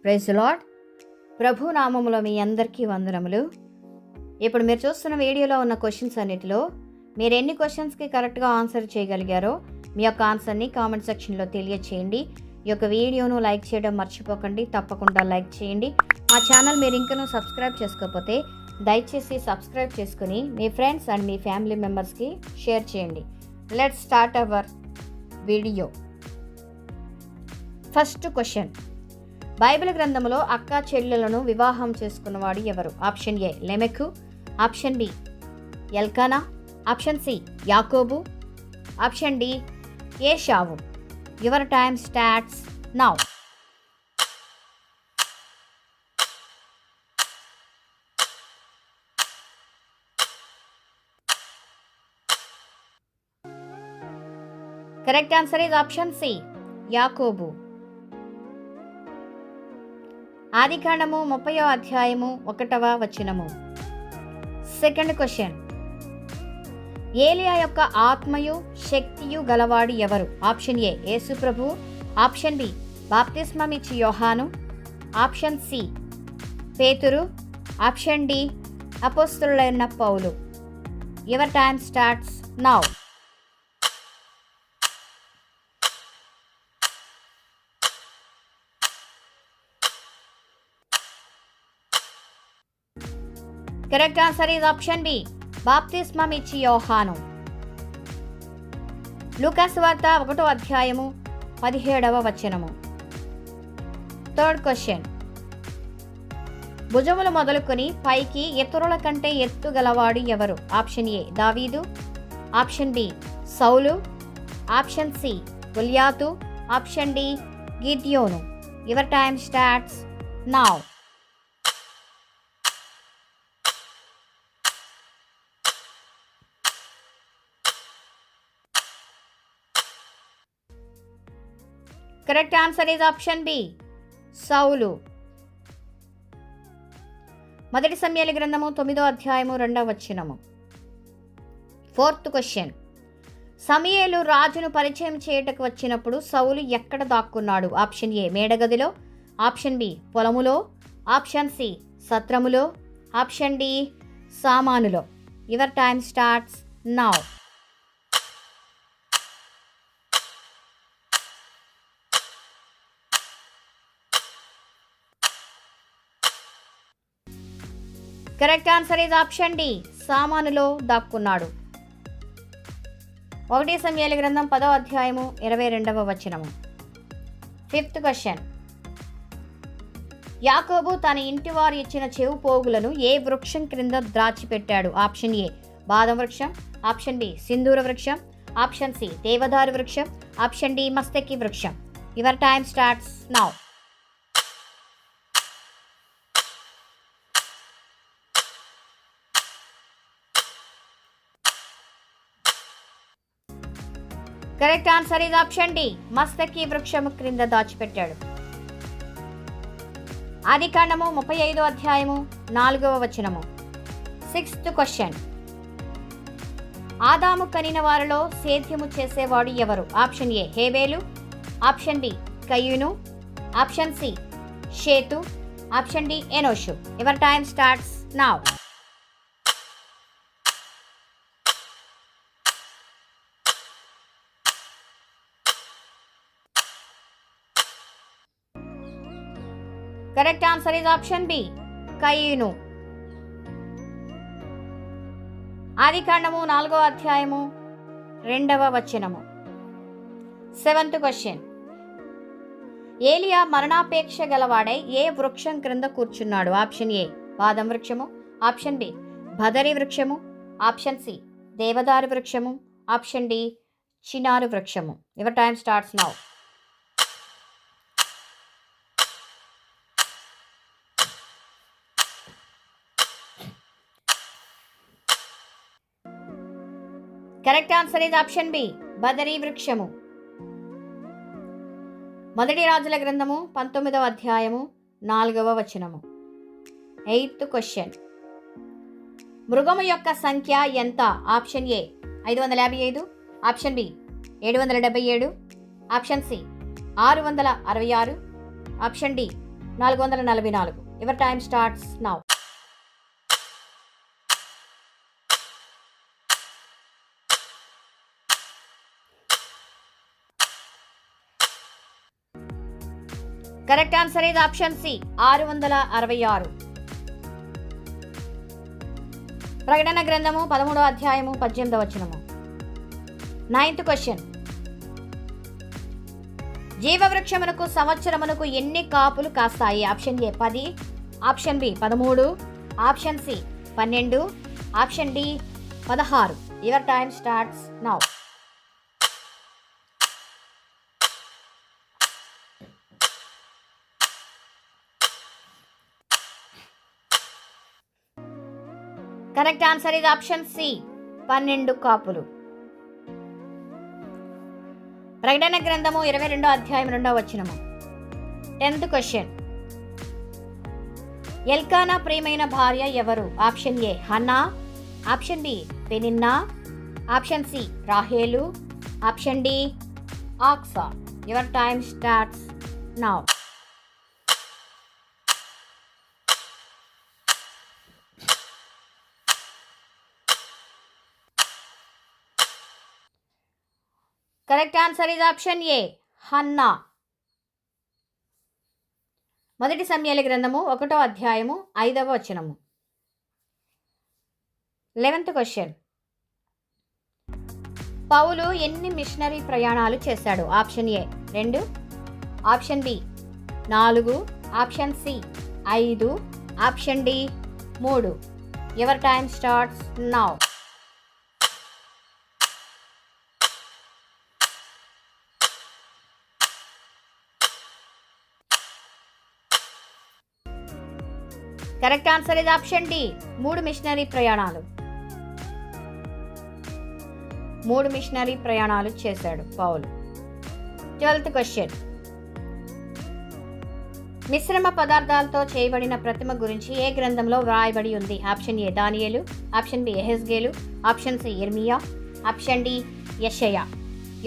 Praise lord. ప్రభు నామములో మీ అందరికీ వందనములు. ఇప్పుడు మీరు చూస్తున్న వీడియోలో ఉన్న క్వశ్చన్స్ అన్నిటిలో మీరు ఎన్ని క్వశ్చన్స్కి కరెక్ట్గా ఆన్సర్ చేయగలిగారో మీ యొక్క ఆన్సర్ని కామెంట్ సెక్షన్లో తెలియచేయండి. ఈ యొక్క వీడియోను లైక్ చేయడం మర్చిపోకండి. తప్పకుండా లైక్ చేయండి. మా ఛానల్ మీరు ఇంకనూ సబ్స్క్రైబ్ చేసుకోకపోతే దయచేసి సబ్స్క్రైబ్ చేసుకుని మీ ఫ్రెండ్స్ అండ్ మీ ఫ్యామిలీ మెంబర్స్కి షేర్ చేయండి. Let's start our video. First question, Bible గ్రంథంలో అక్క చెల్లెలను వివాహం చేసుకున్నవాడు ఎవరు? ఆప్షన్ ఏ లెమెకు, option B Elkanah, option C యాకోబు, ఆప్షన్ డి ఏషావు. Your time starts now. Correct answer is option C యాకోబు. ఆదికాండము 30వ అధ్యాయము 1వ వచనము. సెకండ్ క్వశ్చన్, ఏలియా యొక్క ఆత్మయు శక్తియు గలవాడు ఎవరు? ఆప్షన్ ఏ యేసు ప్రభు, ఆప్షన్ బి బాప్తిస్మమిచ్చి యోహాను, ఆప్షన్ సి పేతురు, ఆప్షన్ డి అపోస్తలులైన పౌలు. Your time starts now. Correct answer is option B బాప్తిస్మమిచ్చి యోహాను. లూకాసు వార్త 1వ అధ్యాయము 17వ వచనము. థర్డ్ క్వశ్చన్, భుజములు మొదలుకొని పైకి ఇతరుల కంటే ఎత్తు గలవాడు ఎవరు? ఆప్షన్ ఏ దావీదు, ఆప్షన్ బి సౌలు, ఆప్షన్ సి గుల్యాతు, ఆప్షన్ డి గిద్యోను. Your time starts now. Correct answer is option B సౌలు. మొదటి సమూయేలు గ్రంథము 9వ అధ్యాయము 2వ వచనము. ఫోర్త్ క్వశ్చన్, సమూయేలు రాజును పరిచయం చేయటకు వచ్చినప్పుడు సౌలు ఎక్కడ దాక్కున్నాడు? ఆప్షన్ ఏ మేడగదిలో, ఆప్షన్ బి పొలములో, ఆప్షన్ సి సత్రములో, ఆప్షన్ డి సామానులో. Your time starts now. Correct answer is option D సామానులో దాక్కున్నాడు. 1 సమూయేలు గ్రంథం 10వ అధ్యాయము 22వ వచనము. ఫిఫ్త్ క్వశ్చన్, యాకోబు తన ఇంటి వారు ఇచ్చిన చెవు పోగులను ఏ వృక్షం క్రింద దాచిపెట్టాడు? ఆప్షన్ ఏ బాదం వృక్షం, ఆప్షన్ బి సింధూర వృక్షం, ఆప్షన్ సి దేవదారు వృక్షం, ఆప్షన్ డి మస్తకి వృక్షం. Your time starts now. Correct answer is option D మస్తకి వృక్షము క్రింద దాచిపెట్టాడు. ఆదికాండము 35వ అధ్యాయము 4వ వచనము. సిక్స్త్ క్వశ్చన్, ఆదాము కనిన వారిలో సేద్యము చేసేవాడు ఎవరు? ఆప్షన్ ఏ హేబేలు, ఆప్షన్ బి కయ్యూను, ఆప్షన్ సి షేతు, ఆప్షన్ డి ఎనోషు. Your time starts now. Correct answer is option B కయీను. ఆదికాండము 4వ అధ్యాయము 2వ వచనము. సెవెంత్ క్వశ్చన్, ఏలియా మరణాపేక్ష గలవాడై ఏ వృక్షం క్రింద కూర్చున్నాడు? ఆప్షన్ ఏ బాదం వృక్షము, ఆప్షన్ బి భదరి వృక్షము, ఆప్షన్ సి దేవదారు వృక్షము, ఆప్షన్ డి చినారు వృక్షము. Your time starts now. Correct answer is option B బదరీ వృక్షము. మొదటి రాజుల గ్రంథము 19వ అధ్యాయము 4వ వచనము. ఎయిత్ క్వశ్చన్, మృగము యొక్క సంఖ్య ఎంత? Option A 555, option B 777, option C 666, option D 444. Your time starts now. Correct answer ఇది ఆప్షన్ సి 666. ప్రకటన గ్రంథము 13వ అధ్యాయము 18వ వచనము. 9th question. జీవవృక్షమునకు సంవత్సరమునకు ఎన్ని కాపులు కాస్తాయి? Option A 10, option B 13, option C 12, option D 16. Your time starts now. Correct answer ఇది option C 12 కాపులు. ప్రకటన గ్రంథము 22వ అధ్యాయం 2వ వచనము. 10th question. ఎల్కానా ప్రియమైన భార్య ఎవరు? Option A Hannah, option B Peninnah, option C రాహేలు, ఆప్షన్ డి ఆక్సా. Your time starts now. Correct answer is option A Hannah. మొదటి సమూయేలు గ్రంథము 1వ అధ్యాయము 5వ వచనము. 11th question. పౌలు ఎన్ని మిషనరీ ప్రయాణాలు చేశాడు? Option A 2, option B 4, option C 5, option D 3. Your time starts now. Correct answer ఇది ఆప్షన్ డి 3 మిషనరీ ప్రయాణాలు. 3 మిషనరీ ప్రయాణాలు చేశాడు పౌలు. 12th question. మిశ్రమ పదార్థాలతో చేయబడిన ప్రతిమ గురించి ఏ గ్రంథంలో వ్రాయబడి ఉంది? ఆప్షన్ ఏ దానియేలు, ఆప్షన్ బి యెహెజ్కేలు, ఆప్షన్ సి యిర్మీయా, ఆప్షన్ డి యెషయా.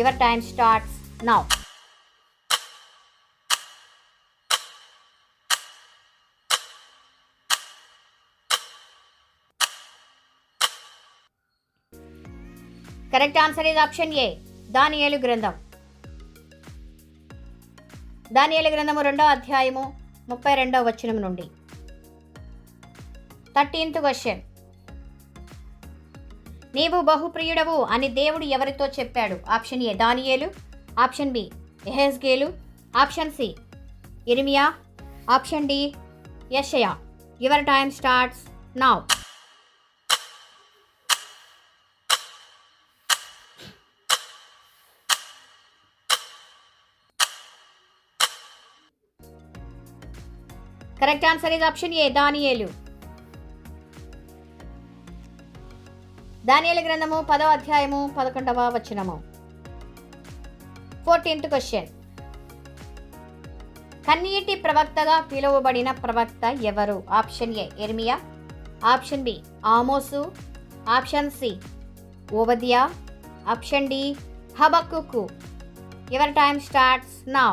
Your time starts now. Correct answer ఇది ఆప్షన్ ఏ దానియేలు గ్రంథం. దానియేలు గ్రంథము 2వ అధ్యాయము 32వ వచనం నుండి. 13th question. నీవు బహుప్రియుడవు అని దేవుడు ఎవరితో చెప్పాడు? ఆప్షన్ ఏ దానియేలు, ఆప్షన్ బి యెహెజ్కేలు, ఆప్షన్ సి యిర్మీయా, ఆప్షన్ డి యెషయా. Your time starts now. Correct answer ఇది ఆప్షన్ ఏ దానియేలు. దానియేలు గ్రంథము 10వ అధ్యాయము 11వ వచనము. 14th question. కన్నీటి ప్రవక్తగా పిలువబడిన ప్రవక్త ఎవరు? ఆప్షన్ ఏ యిర్మీయా, ఆప్షన్ బి ఆమోసు, ఆప్షన్ సి ఓబద్యా, ఆప్షన్ డి హబక్కుకు. Your time starts now.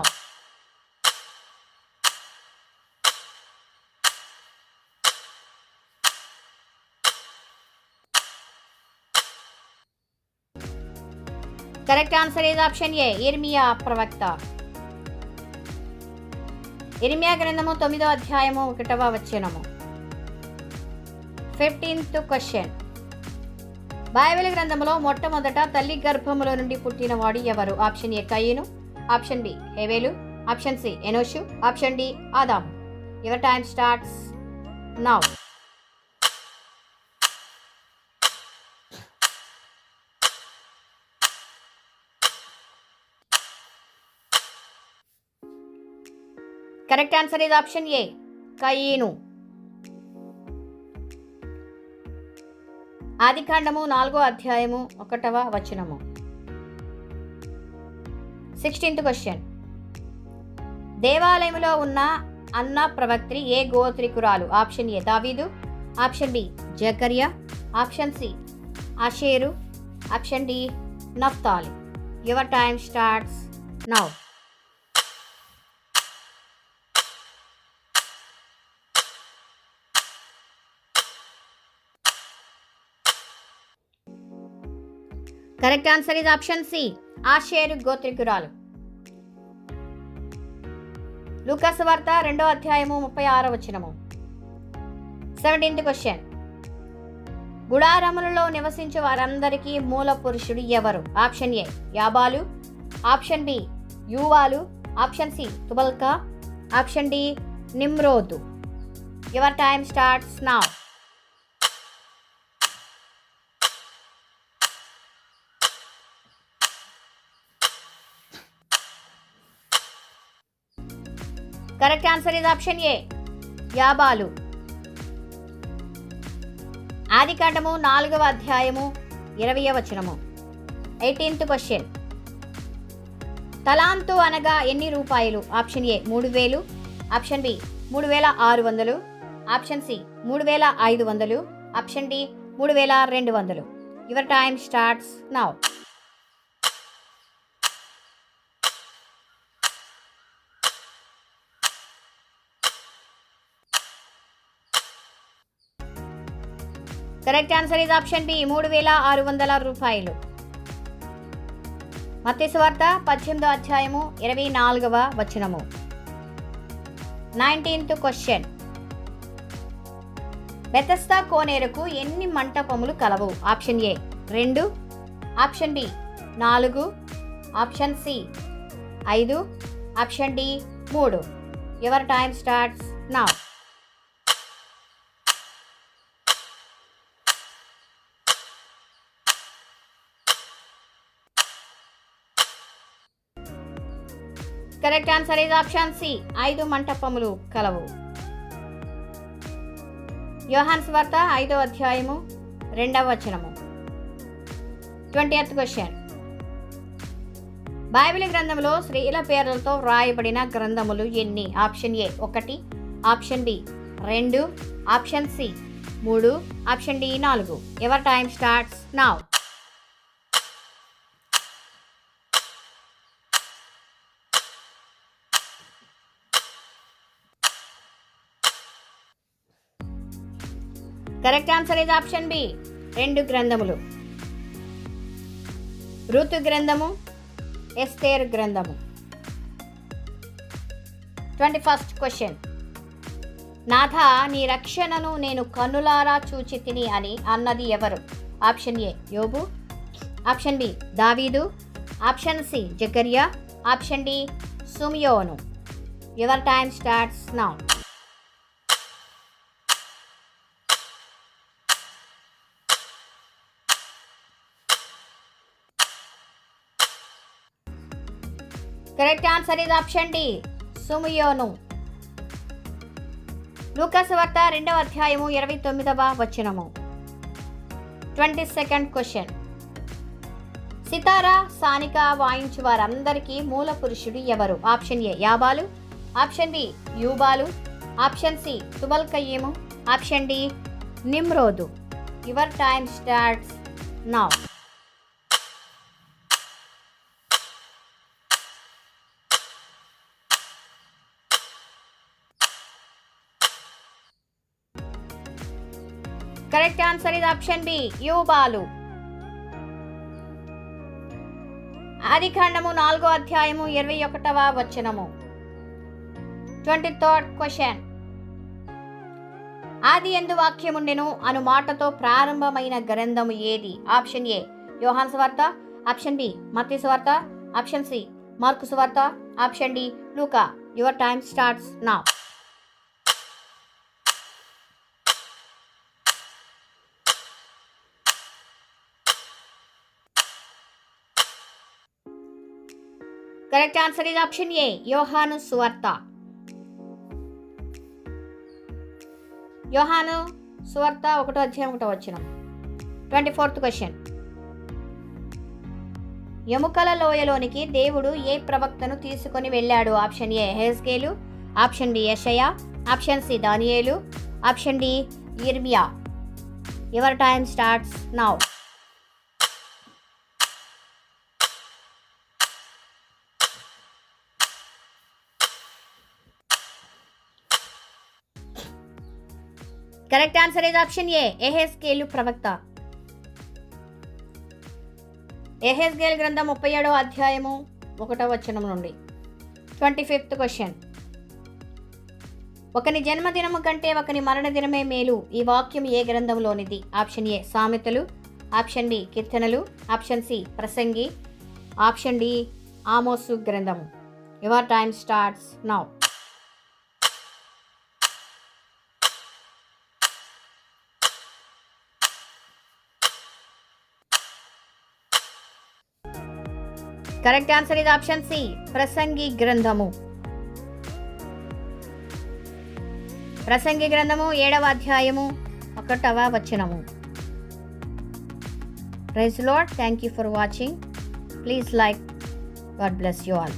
Correct answer is option A యిర్మీయా ప్రవక్త. యిర్మీయా గ్రంథము 9వ అధ్యాయము 1వ వచనము. 15th question. బైబిల్ గ్రంథములో మొట్టమొదట తల్లి గర్భములో నుండి పుట్టినవాడు ఎవరు? ఆప్షన్ ఏ కయీను, ఆప్షన్ బి హేబెలు, ఆప్షన్ సి ఎనోషు, ఆప్షన్ డి ఆదాము. Your time starts now. Correct answer is option A కయీను. ఆదికాండము 4వ అధ్యాయము 1వ వచనము. 16th question. దేవాలయములో ఉన్న అన్న ప్రవక్త్రి ఏ గోత్రికురాలు? ఆప్షన్ ఏ దావీదు, ఆప్షన్ బి జకర్యా, ఆప్షన్ సి ఆషేరు, ఆప్షన్ డి నఫ్తాలి. Your time starts now. Correct answer is option C, ఆషేరు గోత్రికురాలు. లూకాసు వార్త 2వ అధ్యాయము 36వ వచనము. 17th question. గుడారములలో నివసించే వారందరికీ మూల పురుషుడు ఎవరు? ఆప్షన్ ఏ యాబాలు, ఆప్షన్ బి యూవాలు, ఆప్షన్ సి తుబల్కా, ఆప్షన్ డి నిమ్రోదు. Your time starts now. Correct answer is option A యాబాలు. ఆదికాండము 4వ అధ్యాయము 20వ వచనము. 18th question. తలాంతు అనగా ఎన్ని రూపాయలు? Option A 3000, option B 3600, option C 3500, option D 3200. Your time starts now. Correct answer is option B 3600 రూపాయలు. మత్తయి సువార్త 18వ అధ్యాయము 24వ వచనము. 19th question. బెతెస్దా కోనేరుకు ఎన్ని మంటపములు కలవు? Option A 2, option B 4, option C 5, option D 3. Your time starts now. Correct answer is option C 5 మంటపములు కలవు. యోహాను సువార్త 5వ అధ్యాయము 2వ వచనము. 20th question. బైబిల్ గ్రంథంలో స్త్రీల పేర్లతో వ్రాయబడిన గ్రంథములు ఎన్ని? Option A 1, option B 2, option C 3, option D 4. Your time starts now. Correct answer is option B 2 గ్రంథములు. ఋతు గ్రంథము, ఎస్తేర్ గ్రంథము. 21st question. నాథ నీ రక్షణను నేను కన్నులారా చూచి తిని అని అన్నది ఎవరు? ఆప్షన్ ఏ యోబు, ఆప్షన్ బి దావీదు, ఆప్షన్ సి జకర్యా, ఆప్షన్ డి సుమియోను. Your time starts now. Correct answer is option D సుమియోను. లూకాసు వార్త 2వ అధ్యాయము 29వ వచనము. 22nd question. సితారా సానిక వాయించు వారందరికీ మూల పురుషుడు ఎవరు? ఆప్షన్ ఏ యాబాలు, ఆప్షన్ బి యూబాలు, ఆప్షన్ సి తుబల్కయీము, ఆప్షన్ డి నిమ్రోదు. Your time starts now. Correct answer is option B యూబాలు. ఆదికాండము 4వ అధ్యాయము 21వ వచనము. 23rd question. ఆది యందు వాక్యముండెను అను మాటతో ప్రారంభమైన గ్రంథము ఏది? ఆప్షన్ ఏ యోహాను సువార్త, ఆప్షన్ బి మత్తయి సువార్త, ఆప్షన్ సి మార్కు సువార్త, ఆప్షన్ డి లూకా. Your time starts now. Correct answer is option A యోహాను సువార్త. యోహాను సువార్త 1వ అధ్యాయం 1వ వచనం. 24th question. ఎముకల లోయలోనికి దేవుడు ఏ ప్రవక్తను తీసుకొని వెళ్ళాడు? ఆప్షన్ ఏ హెజ్కేలు, ఆప్షన్ బి యెషయా, ఆప్షన్ సి దానియేలు, ఆప్షన్ డి ఇర్మియా. Your time starts now. Correct answer is option ఏ ఎహెజ్కేలు ప్రవక్త. యెహెజ్కేలు గ్రంథం 37వ అధ్యాయము 1వ వచనం నుండి. 25th question. ఒకని జన్మదినము కంటే ఒకని మరణదినమే మేలు. ఈ వాక్యం ఏ గ్రంథంలోనిది? ఆప్షన్ ఏ సామెతలు, ఆప్షన్ బి కీర్తనలు, ఆప్షన్ సి ప్రసంగి, ఆప్షన్ డి ఆమోసు గ్రంథము. Your time starts now. Correct answer ఇది ఆప్షన్ సి ప్రసంగి గ్రంథము. ప్రసంగి గ్రంథము 7వ అధ్యాయము 1వ వచనము. Praise Lord. Thank you for watching. Please like. God bless you all.